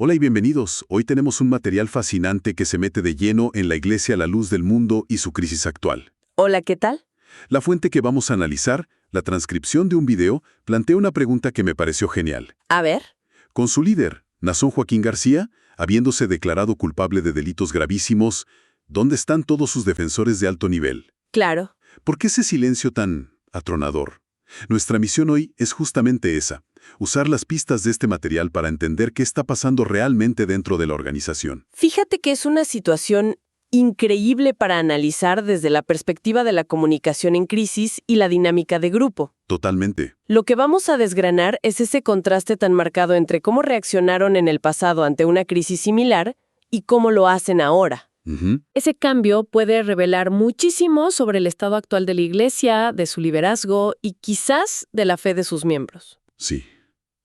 Hola y bienvenidos. Hoy tenemos un material fascinante que se mete de lleno en la Iglesia a la luz del mundo y su crisis actual. Hola, ¿qué tal? La fuente que vamos a analizar, la transcripción de un video, plantea una pregunta que me pareció genial. A ver. Con su líder, Naasón Joaquín García, habiéndose declarado culpable de delitos gravísimos, ¿dónde están todos sus defensores de alto nivel? Claro. ¿Por qué ese silencio tan atronador? Nuestra misión hoy es justamente esa, usar las pistas de este material para entender qué está pasando realmente dentro de la organización. Fíjate que es una situación increíble para analizar desde la perspectiva de la comunicación en crisis y la dinámica de grupo. Totalmente. Lo que vamos a desgranar es ese contraste tan marcado entre cómo reaccionaron en el pasado ante una crisis similar y cómo lo hacen ahora. Ese cambio puede revelar muchísimo sobre el estado actual de la Iglesia, de su liderazgo y quizás de la fe de sus miembros. Sí.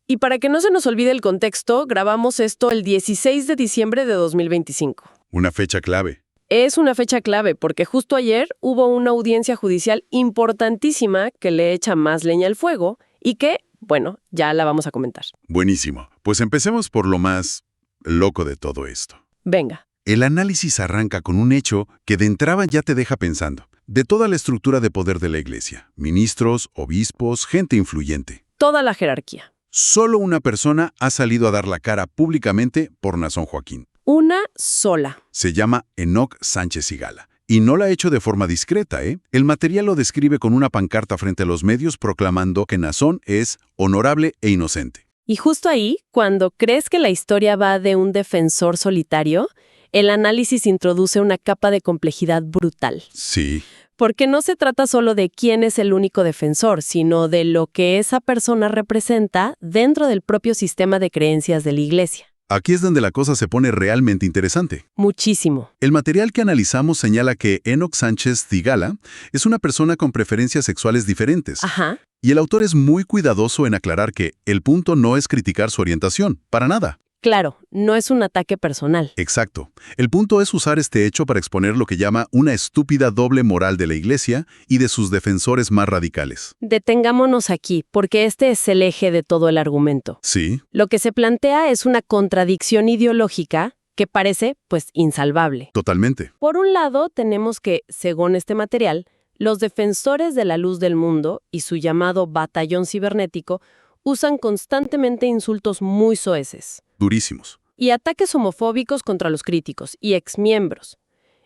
Y para que no se nos olvide el contexto, grabamos esto el 16 de diciembre de 2025. Una fecha clave. Es una fecha clave porque justo ayer hubo una audiencia judicial importantísima que le echa más leña al fuego y que, bueno, ya la vamos a comentar. Buenísimo. Pues empecemos por lo más loco de todo esto. Venga. El análisis arranca con un hecho que de entrada ya te deja pensando. De toda la estructura de poder de la Iglesia, ministros, obispos, gente influyente. Toda la jerarquía. Solo una persona ha salido a dar la cara públicamente por Naasón Joaquín. Una sola. Se llama Enoc Sánchez Sigala. Y no la ha hecho de forma discreta, ¿eh? El material lo describe con una pancarta frente a los medios proclamando que Naasón es honorable e inocente. Y justo ahí, cuando crees que la historia va de un defensor solitario, el análisis introduce una capa de complejidad brutal. Sí. Porque no se trata solo de quién es el único defensor, sino de lo que esa persona representa dentro del propio sistema de creencias de la Iglesia. Aquí es donde la cosa se pone realmente interesante. Muchísimo. El material que analizamos señala que Enoc Sánchez Sigala es una persona con preferencias sexuales diferentes. Ajá. Y el autor es muy cuidadoso en aclarar que el punto no es criticar su orientación, para nada. Claro, no es un ataque personal. Exacto. El punto es usar este hecho para exponer lo que llama una estúpida doble moral de la Iglesia y de sus defensores más radicales. Detengámonos aquí, porque este es el eje de todo el argumento. Sí. Lo que se plantea es una contradicción ideológica que parece, pues, insalvable. Totalmente. Por un lado, tenemos que, según este material, los defensores de la luz del mundo y su llamado batallón cibernético usan constantemente insultos muy soeces. Durísimos. Y ataques homofóbicos contra los críticos y exmiembros.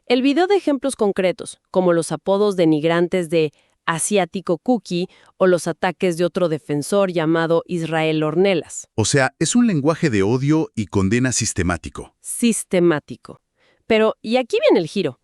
El video de ejemplos concretos, como los apodos denigrantes de asiático cookie o los ataques de otro defensor llamado Israel Ornelas. O sea, es un lenguaje de odio y condena sistemático. Sistemático. Pero, y aquí viene el giro.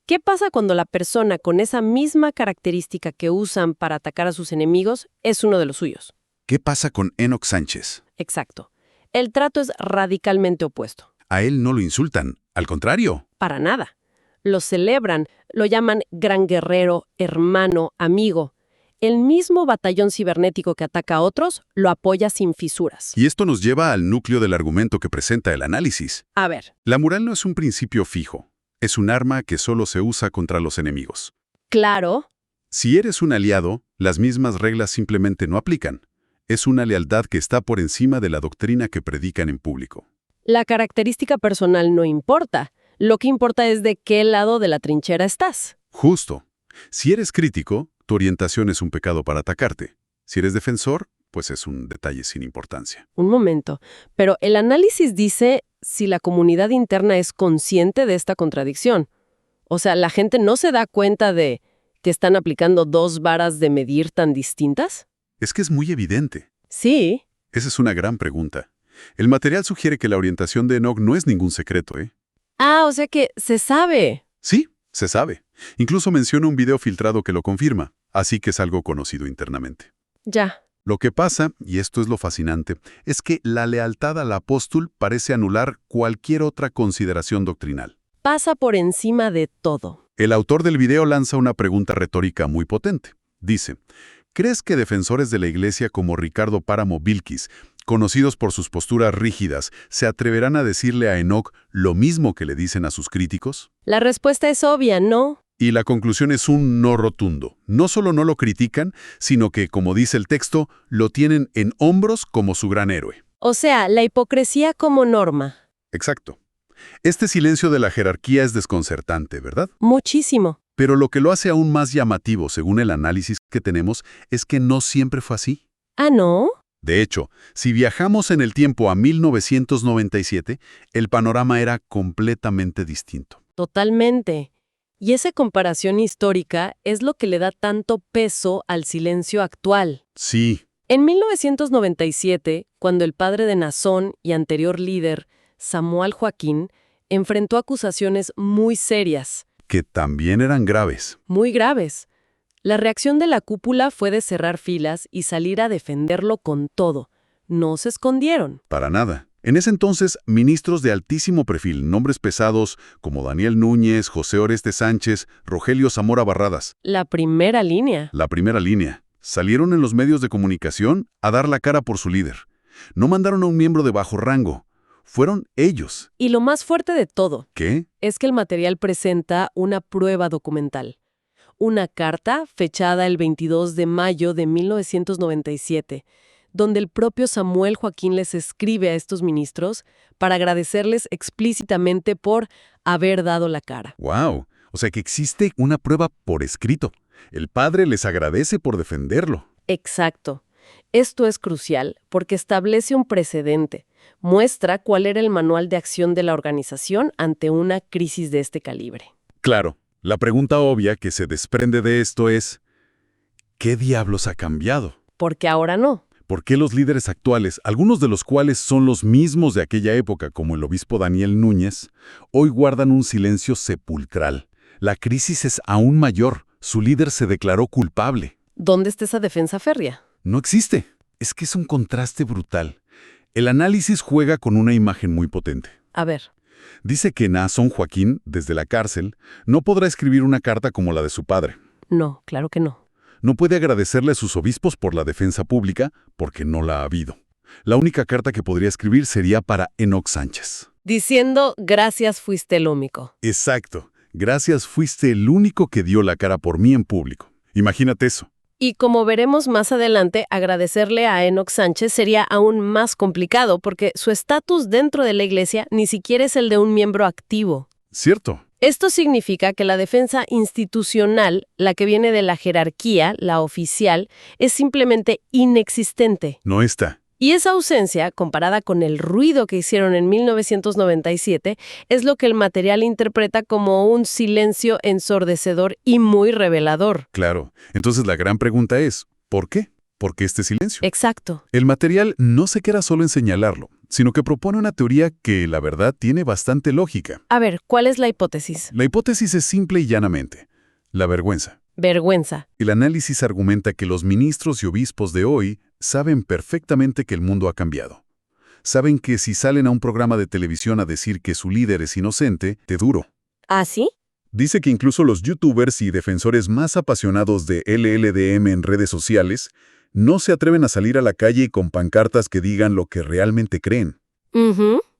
¿Qué pasa cuando la persona con esa misma característica que usan para atacar a sus enemigos es uno de los suyos? ¿Qué pasa con Enoc Sánchez? Exacto. El trato es radicalmente opuesto. A él no lo insultan, al contrario. Para nada. Lo celebran, lo llaman gran guerrero, hermano, amigo. El mismo batallón cibernético que ataca a otros lo apoya sin fisuras. Y esto nos lleva al núcleo del argumento que presenta el análisis. A ver. La moral no es un principio fijo. Es un arma que solo se usa contra los enemigos. Claro. Si eres un aliado, las mismas reglas simplemente no aplican. Es una lealtad que está por encima de la doctrina que predican en público. La característica personal no importa. Lo que importa es de qué lado de la trinchera estás. Justo. Si eres crítico, tu orientación es un pecado para atacarte. Si eres defensor, pues es un detalle sin importancia. Un momento. Pero el análisis dice si la comunidad interna es consciente de esta contradicción. O sea, ¿la gente no se da cuenta de que están aplicando dos varas de medir tan distintas? Es que es muy evidente. Sí. Esa es una gran pregunta. El material sugiere que la orientación de Enoc no es ningún secreto, ¿eh? Ah, o sea que se sabe. Sí, se sabe. Incluso menciona un video filtrado que lo confirma, así que es algo conocido internamente. Ya. Lo que pasa, y esto es lo fascinante, es que la lealtad al apóstol parece anular cualquier otra consideración doctrinal. Pasa por encima de todo. El autor del video lanza una pregunta retórica muy potente. Dice, ¿crees que defensores de la Iglesia como Ricardo Páramo Vilkis, conocidos por sus posturas rígidas, se atreverán a decirle a Enoc lo mismo que le dicen a sus críticos? La respuesta es obvia, ¿no? Y la conclusión es un no rotundo. No solo no lo critican, sino que, como dice el texto, lo tienen en hombros como su gran héroe. O sea, la hipocresía como norma. Exacto. Este silencio de la jerarquía es desconcertante, ¿verdad? Muchísimo. Pero lo que lo hace aún más llamativo, según el análisis que tenemos, es que no siempre fue así. ¿Ah, no? De hecho, si viajamos en el tiempo a 1997, el panorama era completamente distinto. Totalmente. Y esa comparación histórica es lo que le da tanto peso al silencio actual. Sí, En 1997, cuando el padre de Naasón y anterior líder, Samuel Joaquín, enfrentó acusaciones muy serias, que también eran graves. muy graves. La reacción de la cúpula fue de cerrar filas y salir a defenderlo con todo. No se escondieron. Para nada. En ese entonces, ministros de altísimo perfil, nombres pesados como Daniel Núñez, José Oreste Sánchez, Rogelio Zamora Barradas, La primera línea. la primera línea, salieron en los medios de comunicación a dar la cara por su líder. No mandaron a un miembro de bajo rango. Fueron ellos. Y lo más fuerte de todo ¿Qué? es que el material presenta una prueba documental. Una carta fechada el 22 de mayo de 1997, donde el propio Samuel Joaquín les escribe a estos ministros para agradecerles explícitamente por haber dado la cara. ¡Wow! O sea que existe una prueba por escrito. El padre les agradece por defenderlo. Exacto. Esto es crucial porque establece un precedente, muestra cuál era el manual de acción de la organización ante una crisis de este calibre. Claro, la pregunta obvia que se desprende de esto es, ¿qué diablos ha cambiado? Porque ahora no. ¿Por qué los líderes actuales, algunos de los cuales son los mismos de aquella época, como el obispo Daniel Núñez, hoy guardan un silencio sepulcral? La crisis es aún mayor. Su líder se declaró culpable. ¿Dónde está esa defensa férrea? No existe. Es que es un contraste brutal. El análisis juega con una imagen muy potente. A ver. Dice que Naasón Joaquín, desde la cárcel, no podrá escribir una carta como la de su padre. No, claro que no. No puede agradecerle a sus obispos por la defensa pública, porque no la ha habido. La única carta que podría escribir sería para Enoc Sánchez. Diciendo, gracias fuiste el único. Exacto. Gracias, fuiste el único que dio la cara por mí en público. Imagínate eso. Y como veremos más adelante, agradecerle a Enoc Sánchez sería aún más complicado porque su estatus dentro de la iglesia ni siquiera es el de un miembro activo. ¿Cierto? Esto significa que la defensa institucional, la que viene de la jerarquía, la oficial, es simplemente inexistente. No está. Y esa ausencia, comparada con el ruido que hicieron en 1997, es lo que el material interpreta como un silencio ensordecedor y muy revelador. Claro. Entonces la gran pregunta es, ¿por qué? ¿Por qué este silencio? Exacto. El material no se queda solo en señalarlo, sino que propone una teoría que, la verdad, tiene bastante lógica. A ver, ¿cuál es la hipótesis? La hipótesis es simple y llanamente: la vergüenza. Vergüenza. El análisis argumenta que los ministros y obispos de hoy saben perfectamente que el mundo ha cambiado. Saben que si salen a un programa de televisión a decir que su líder es inocente, te duro. ¿Ah, sí? Dice que incluso los youtubers y defensores más apasionados de LLDM en redes sociales no se atreven a salir a la calle con pancartas que digan lo que realmente creen.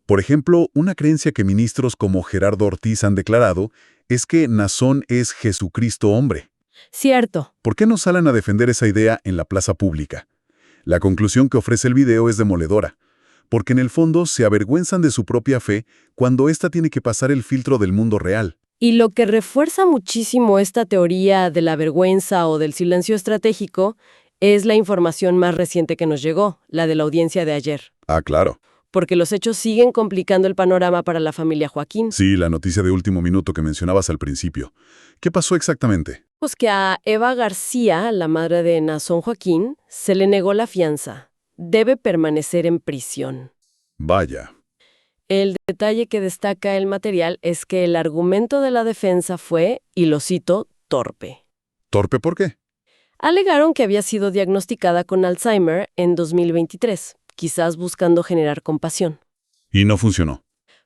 Por ejemplo, una creencia que ministros como Gerardo Ortiz han declarado es que Naasón es Jesucristo hombre. Cierto. ¿Por qué no salen a defender esa idea en la plaza pública? La conclusión que ofrece el video es demoledora, porque en el fondo se avergüenzan de su propia fe cuando ésta tiene que pasar el filtro del mundo real. Y lo que refuerza muchísimo esta teoría de la vergüenza o del silencio estratégico es la información más reciente que nos llegó, la de la audiencia de ayer. Ah, claro. Porque los hechos siguen complicando el panorama para la familia Joaquín. Sí, la noticia de último minuto que mencionabas al principio. ¿Qué pasó exactamente? Pues que a Eva García, la madre de Naasón Joaquín, se le negó la fianza. Debe permanecer en prisión. Vaya. El detalle que destaca el material es que el argumento de la defensa fue, y lo cito, torpe. ¿Torpe por qué? Alegaron que había sido diagnosticada con Alzheimer en 2023, quizás buscando generar compasión. Y no funcionó.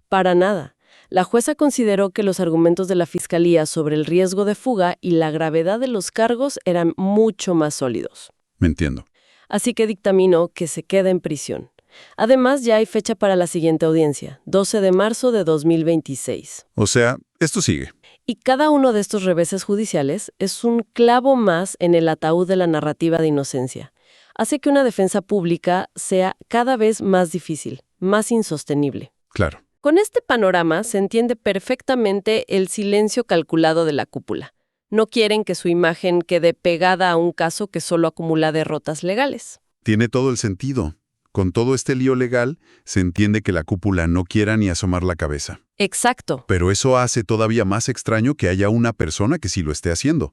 Para nada. La jueza consideró que los argumentos de la fiscalía sobre el riesgo de fuga y la gravedad de los cargos eran mucho más sólidos. Me entiendo. Así que dictaminó que se queda en prisión. Además, ya hay fecha para la siguiente audiencia, 12 de marzo de 2026. O sea, esto sigue. Y cada uno de estos reveses judiciales es un clavo más en el ataúd de la narrativa de inocencia. hace que una defensa pública sea cada vez más difícil, más insostenible. Claro. Con este panorama se entiende perfectamente el silencio calculado de la cúpula. No quieren que su imagen quede pegada a un caso que solo acumula derrotas legales. Tiene todo el sentido. Con todo este lío legal, se entiende que la cúpula no quiera ni asomar la cabeza. Exacto. Pero eso hace todavía más extraño que haya una persona que sí lo esté haciendo.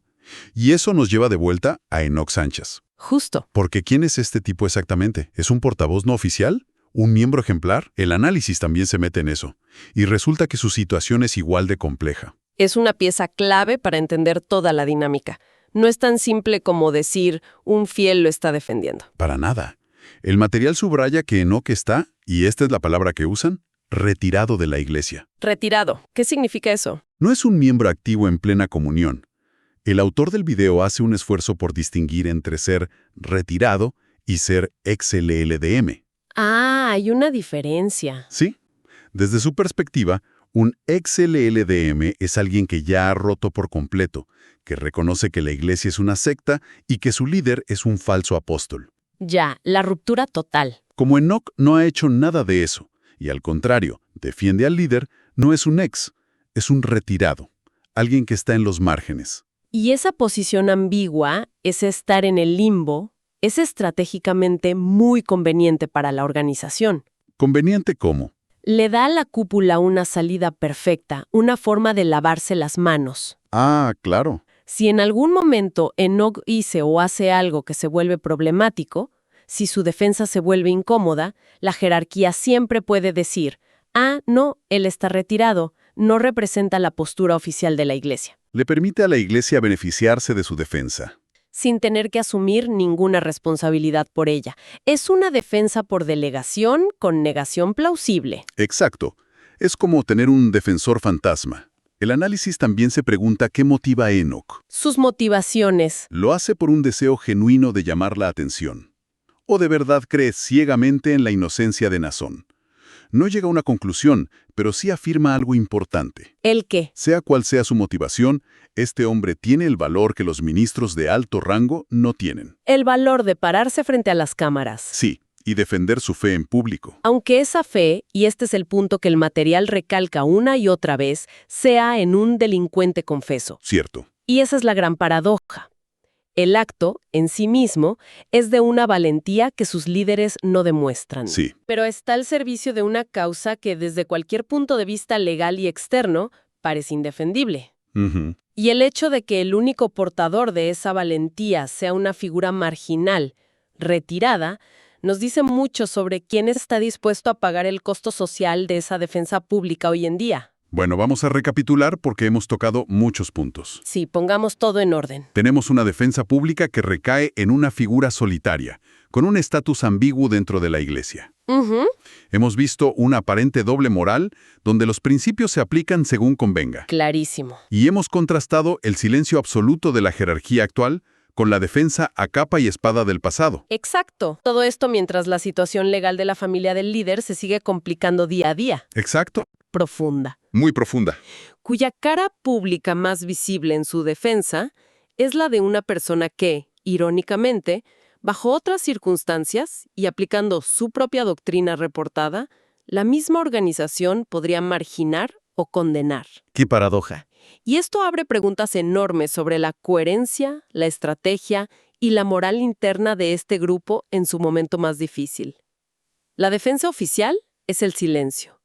Y eso nos lleva de vuelta a Enoch Sánchez. Justo. Porque ¿quién es este tipo exactamente? ¿Es un portavoz no oficial? ¿Un miembro ejemplar? El análisis también se mete en eso. Y resulta que su situación es igual de compleja. Es una pieza clave para entender toda la dinámica. No es tan simple como decir un fiel lo está defendiendo. Para nada. El material subraya que Enoch está, y esta es la palabra que usan, retirado de la iglesia. Retirado. ¿Qué significa eso? No es un miembro activo en plena comunión. El autor del video hace un esfuerzo por distinguir entre ser retirado y ser ex-LLDM. Ah, hay una diferencia. Sí. Desde su perspectiva, un ex-LLDM es alguien que ya ha roto por completo, que reconoce que la iglesia es una secta y que su líder es un falso apóstol. Ya, la ruptura total. Como Enoch no ha hecho nada de eso, y al contrario, defiende al líder, no es un ex, es un retirado, alguien que está en los márgenes. Y esa posición ambigua, ese estar en el limbo, es estratégicamente muy conveniente para la organización. ¿Conveniente cómo? Le da a la cúpula una salida perfecta, una forma de lavarse las manos. Ah, claro. Si en algún momento Enoch dice o hace algo que se vuelve problemático, si su defensa se vuelve incómoda, la jerarquía siempre puede decir, no, él está retirado, no representa la postura oficial de la iglesia, Le permite a la iglesia beneficiarse de su defensa. sin tener que asumir ninguna responsabilidad por ella. Es una defensa por delegación con negación plausible. Exacto. Es como tener un defensor fantasma. El análisis también se pregunta qué motiva a Enoch. Sus motivaciones. ¿Lo hace por un deseo genuino de llamar la atención? ¿O de verdad cree ciegamente en la inocencia de Nazón? No llega a una conclusión, pero sí afirma algo importante. ¿El qué? Sea cual sea su motivación, este hombre tiene el valor que los ministros de alto rango no tienen. El valor de pararse frente a las cámaras. Sí, y defender su fe en público. Aunque esa fe, y este es el punto que el material recalca una y otra vez, sea en un delincuente confeso. Cierto. Y esa es la gran paradoja. El acto, en sí mismo, es de una valentía que sus líderes no demuestran. Sí. Pero está al servicio de una causa que desde cualquier punto de vista legal y externo parece indefendible. Ujú. Y el hecho de que el único portador de esa valentía sea una figura marginal, retirada, nos dice mucho sobre quién está dispuesto a pagar el costo social de esa defensa pública hoy en día. Bueno, vamos a recapitular porque hemos tocado muchos puntos. Sí, pongamos todo en orden. Tenemos una defensa pública que recae en una figura solitaria, con un estatus ambiguo dentro de la iglesia. Ujú. Hemos visto una aparente doble moral, donde los principios se aplican según convenga. Clarísimo. Y hemos contrastado el silencio absoluto de la jerarquía actual con la defensa a capa y espada del pasado. Exacto. Todo esto mientras la situación legal de la familia del líder se sigue complicando día a día. Exacto. Profunda. Muy profunda. Cuya cara pública más visible en su defensa es la de una persona que, irónicamente, bajo otras circunstancias y aplicando su propia doctrina reportada, la misma organización podría marginar o condenar. ¡Qué paradoja! Y esto abre preguntas enormes sobre la coherencia, la estrategia y la moral interna de este grupo en su momento más difícil. La defensa oficial es el silencio.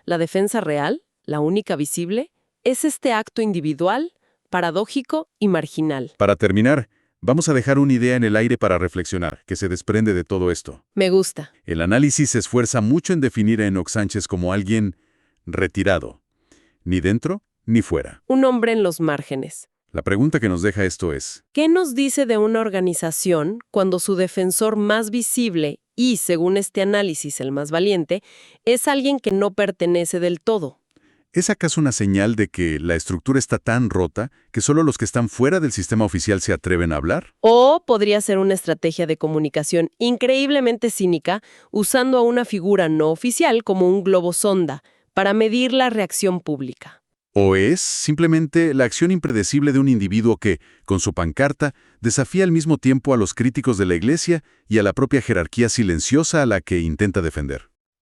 La defensa real, la única visible, es este acto individual, paradójico y marginal. Para terminar, vamos a dejar una idea en el aire para reflexionar, que se desprende de todo esto. Me gusta. El análisis se esfuerza mucho en definir a Enoch Sánchez como alguien retirado, ni dentro ni fuera. Un hombre en los márgenes. La pregunta que nos deja esto es, ¿Qué nos dice de una organización cuando su defensor más visible y, según este análisis, el más valiente, es alguien que no pertenece del todo? ¿es acaso una señal de que la estructura está tan rota que solo los que están fuera del sistema oficial se atreven a hablar? O podría ser una estrategia de comunicación increíblemente cínica, usando a una figura no oficial como un globo sonda para medir la reacción pública. ¿O es simplemente la acción impredecible de un individuo que, con su pancarta, desafía al mismo tiempo a los críticos de la Iglesia y a la propia jerarquía silenciosa a la que intenta defender?